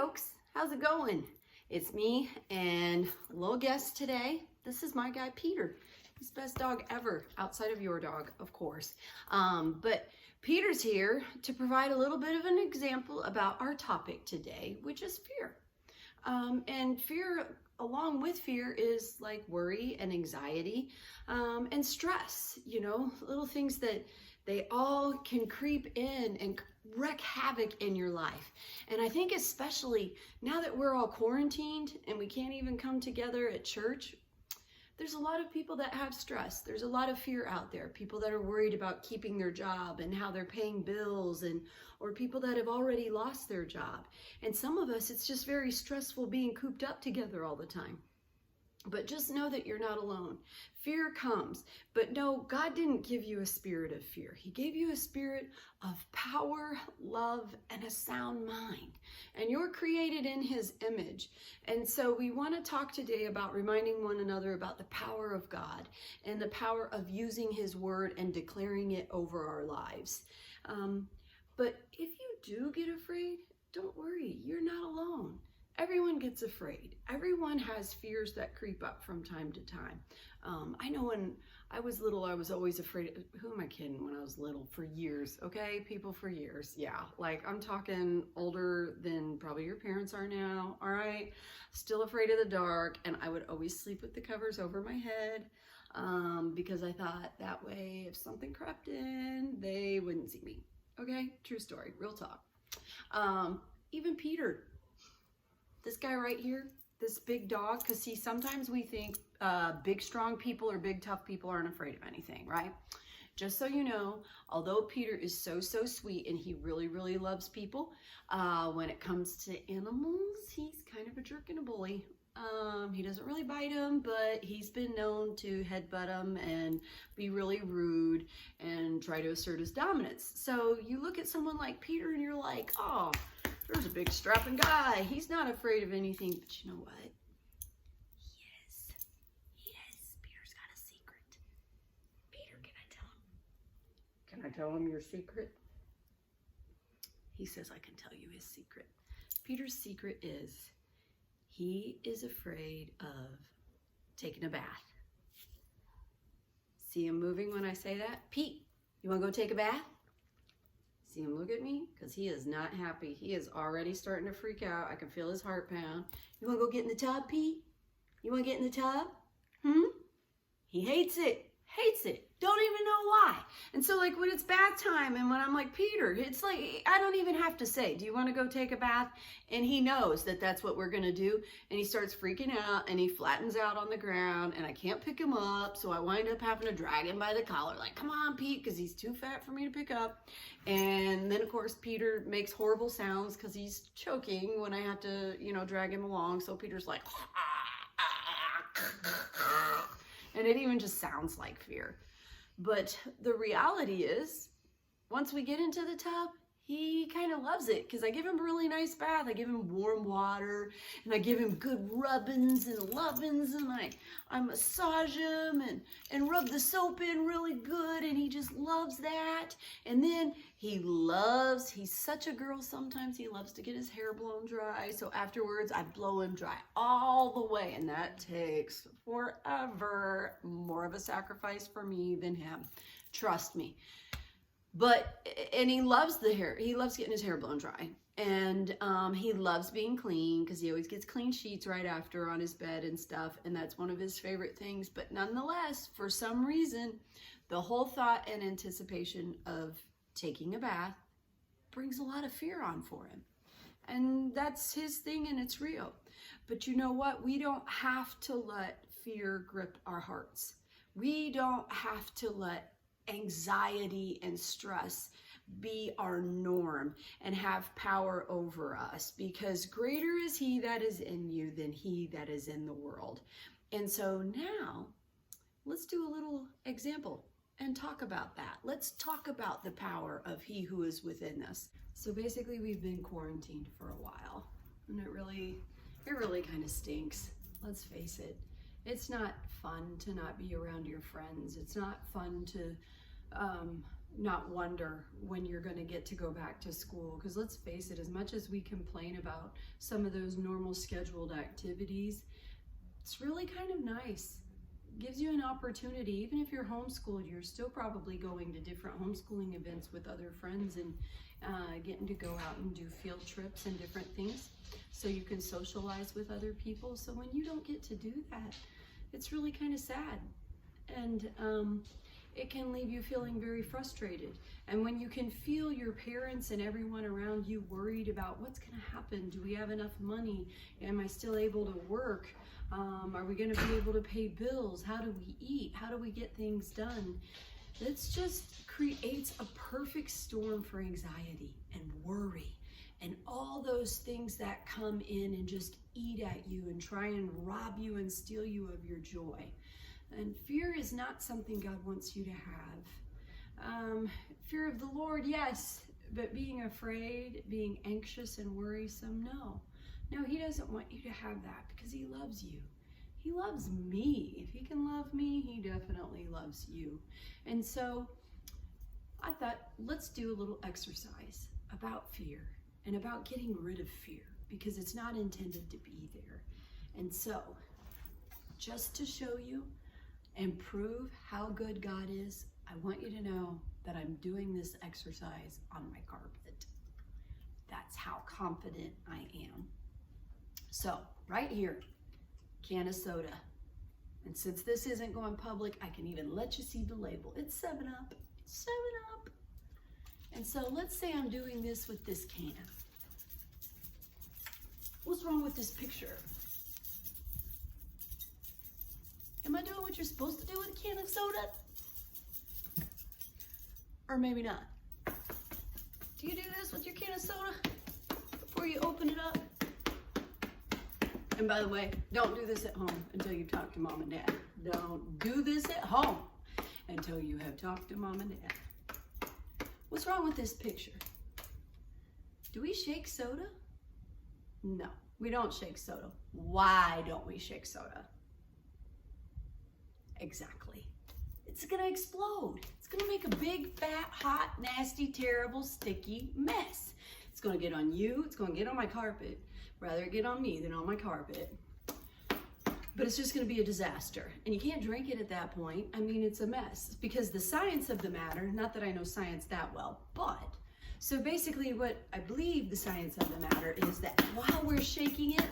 Oaks, how's it going? It's me and a little guest today. This is my guy Peter. He's the best dog ever, outside of your dog, of course. But Peter's here to provide a little bit of an example about our topic today, which is fear. And fear, along with fear, is like worry and anxiety and stress, little things that they all can creep in and wreak havoc in your life. And I think especially now that we're all quarantined and we can't even come together at church, there's a lot of people that have stress. There's a lot of fear out there. People that are worried about keeping their job and how they're paying bills, or people that have already lost their job. And some of us, it's just very stressful being cooped up together all the time. But just know that you're not alone. Fear comes, but no, God didn't give you a spirit of fear. He gave you a spirit of power, love, and a sound mind. And you're created in His image. And so we want to talk today about reminding one another about the power of God and the power of using His word and declaring it over our lives. But if you do get afraid, don't worry, you're not alone. Everyone gets afraid. Everyone has fears that creep up from time to time. I know when I was little, I was always afraid. Who am I kidding? When I was little, for years, okay? People, for years, yeah. Like, I'm talking older than probably your parents are now, all right? Still afraid of the dark, and I would always sleep with the covers over my head because I thought that way if something crept in, they wouldn't see me, okay? True story, real talk. Even Peter, this guy right here, this big dog, because see, sometimes we think big, strong people or big, tough people aren't afraid of anything, right? Just so you know, although Peter is so sweet and he really, really loves people, when it comes to animals, he's kind of a jerk and a bully. He doesn't really bite them, but he's been known to headbutt them and be really rude and try to assert his dominance. So you look at someone like Peter and you're like, oh, there's a big strapping guy. He's not afraid of anything. But you know what? He is. Peter's got a secret. Peter, can I tell him? Can I tell him your secret? He says I can tell you his secret. Peter's secret is he is afraid of taking a bath. See him moving when I say that? Pete, you want to go take a bath? See him look at me? Because he is not happy. He is already starting to freak out. I can feel his heart pound. You want to go get in the tub, Pete? You want to get in the tub? He hates it. Don't even know why. And so like when it's bath time and when I'm like, Peter, it's like, I don't even have to say, do you want to go take a bath? And he knows that that's what we're going to do. And he starts freaking out and he flattens out on the ground and I can't pick him up. So I wind up having to drag him by the collar, like, come on, Pete, because he's too fat for me to pick up. And then of course, Peter makes horrible sounds because he's choking when I have to, drag him along. So Peter's like, and it even just sounds like fear. But the reality is, once we get into the tub, he kind of loves it because I give him a really nice bath. I give him warm water and I give him good rubbings and lovin's and I massage him and rub the soap in really good and he just loves that. And then he's such a girl sometimes, he loves to get his hair blown dry. So afterwards I blow him dry all the way and that takes forever. More of a sacrifice for me than him. Trust me. And he loves the hair. He loves getting his hair blown dry. And he loves being clean because he always gets clean sheets right after on his bed and stuff. And that's one of his favorite things. But nonetheless, for some reason, the whole thought and anticipation of taking a bath brings a lot of fear on for him. And that's his thing and it's real. But you know what? We don't have to let fear grip our hearts. We don't have to let anxiety and stress be our norm and have power over us, because greater is He that is in you than he that is in the world. And so now let's do a little example and talk about that. Let's talk about the power of He who is within us. So basically we've been quarantined for a while and it really kind of stinks. Let's face it. It's not fun to not be around your friends. It's not fun to not wonder when you're going to get to go back to school. Because let's face it, as much as we complain about some of those normal scheduled activities, it's really kind of nice. It gives you an opportunity. Even if you're homeschooled, you're still probably going to different homeschooling events with other friends and getting to go out and do field trips and different things, so you can socialize with other people. So when you don't get to do that, it's really kind of sad. And it can leave you feeling very frustrated. And when you can feel your parents and everyone around you worried about what's going to happen, do we have enough money? Am I still able to work? Are we going to be able to pay bills? How do we eat? How do we get things done? It just creates a perfect storm for anxiety and worry and all those things that come in and just eat at you and try and rob you and steal you of your joy. And fear is not something God wants you to have. Fear of the Lord, yes, but being afraid, being anxious and worrisome, no. No, he doesn't want you to have that, because he loves you. He loves me. If he can love me, he definitely loves you. And so I thought, let's do a little exercise about fear and about getting rid of fear, because it's not intended to be there. And so, just to show you and prove how good God is, I want you to know that I'm doing this exercise on my carpet. That's how confident I am. So, right here, can of soda. And since this isn't going public, I can even let you see the label. It's 7-Up. 7-Up. And so let's say I'm doing this with this can. What's wrong with this picture? Am I doing what you're supposed to do with a can of soda? Or maybe not. Do you do this with your can of soda before you open it up? And by the way, don't do this at home until you talk to mom and dad. Don't do this at home until you have talked to mom and dad. What's wrong with this picture? Do we shake soda? No, we don't shake soda. Why don't we shake soda? Exactly. It's gonna explode. It's gonna make a big, fat, hot, nasty, terrible, sticky mess. It's gonna get on you, it's gonna get on my carpet. Rather get on me than on my carpet. But it's just gonna be a disaster. And you can't drink it at that point. I mean, it's a mess. Because the science of the matter, not that I know science that well, but, so basically what I believe the science of the matter is that while we're shaking it,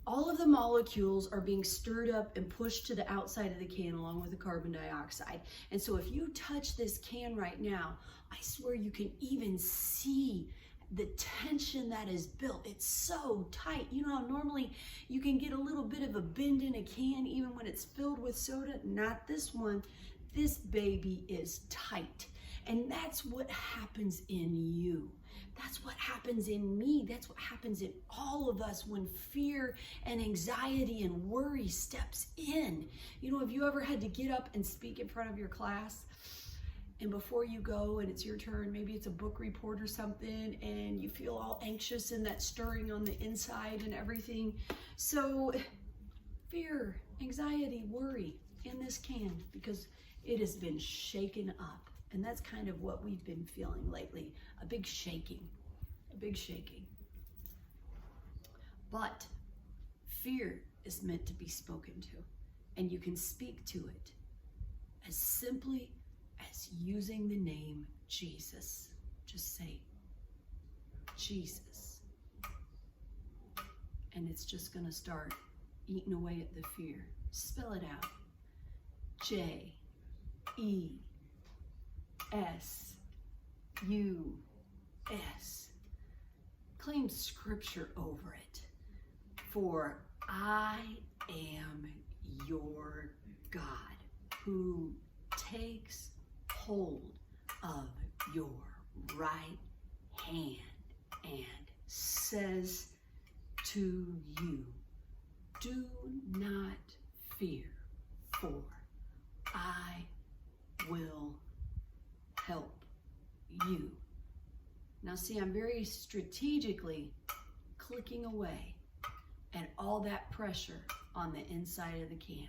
all of the molecules are being stirred up and pushed to the outside of the can along with the carbon dioxide. And so if you touch this can right now, I swear you can even see the tension that is built. It's so tight. You know how normally you can get a little bit of a bend in a can even when it's filled with soda? Not this one. This baby is tight. And that's what happens in you. That's what happens in me. That's what happens in all of us when fear and anxiety and worry steps in. You know, have you ever had to get up and speak in front of your class? And before you go and it's your turn, maybe it's a book report or something, and you feel all anxious and that stirring on the inside and everything. So fear, anxiety, worry in this can, because it has been shaken up. And that's kind of what we've been feeling lately, a big shaking, a big shaking. But fear is meant to be spoken to, and you can speak to it as simply as using the name Jesus. Just say, Jesus. And it's just gonna start eating away at the fear. Spell it out. J-E-S-U-S. Claim scripture over it. For I am your God, who takes hold of your right hand and says to you, do not fear, for I will help you. Now see, I'm very strategically clicking away at all that pressure on the inside of the can.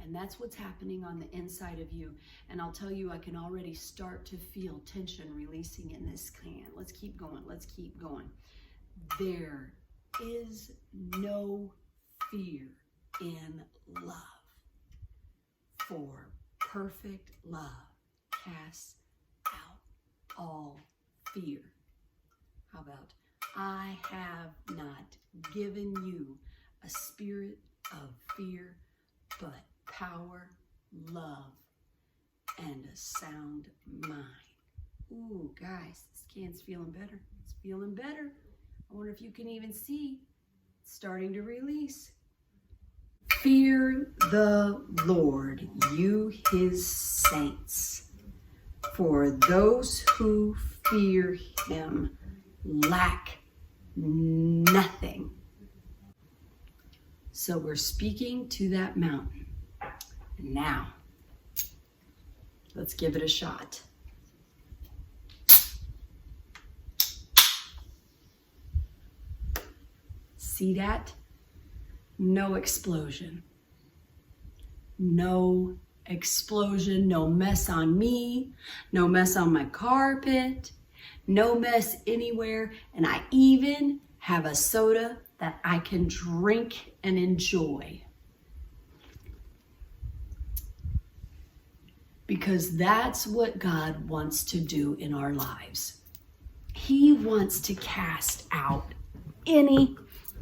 And that's what's happening on the inside of you. And I'll tell you, I can already start to feel tension releasing in this can. Let's keep going. Let's keep going. There is no fear in love. For perfect love casts out all fear. How about, I have not given you a spirit of fear, but power, love, and a sound mind. Ooh, guys, this can's feeling better. It's feeling better. I wonder if you can even see it's starting to release. Fear the Lord, you his saints, for those who fear him lack nothing. So we're speaking to that mountain. And now, let's give it a shot. See that? No explosion. No explosion, no mess on me, no mess on my carpet, no mess anywhere. And I even have a soda that I can drink and enjoy. Because that's what God wants to do in our lives. He wants to cast out any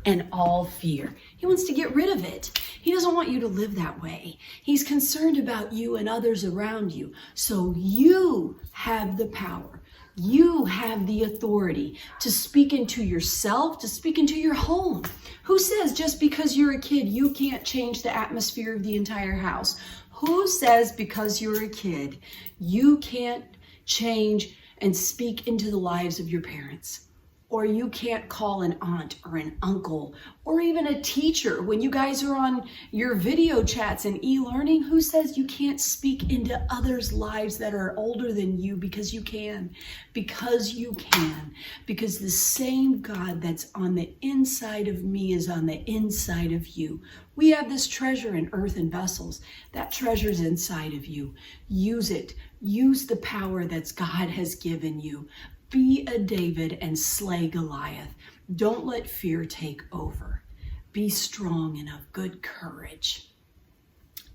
and all fear. He wants to get rid of it. He doesn't want you to live that way. He's concerned about you and others around you. So you have the power. You have the authority to speak into yourself, to speak into your home. Who says just because you're a kid, you can't change the atmosphere of the entire house? Who says because you're a kid, you can't change and speak into the lives of your parents? Or you can't call an aunt or an uncle or even a teacher when you guys are on your video chats and e-learning? Who says you can't speak into others' lives that are older than you? Because you can. Because you can. Because the same God that's on the inside of me is on the inside of you. We have this treasure in earthen vessels. That treasure's inside of you. Use it. Use the power that God has given you. Be a David and slay Goliath. Don't let fear take over. Be strong and of good courage.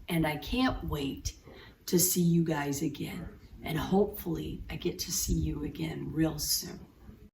And I can't wait to see you guys again. And hopefully I get to see you again real soon.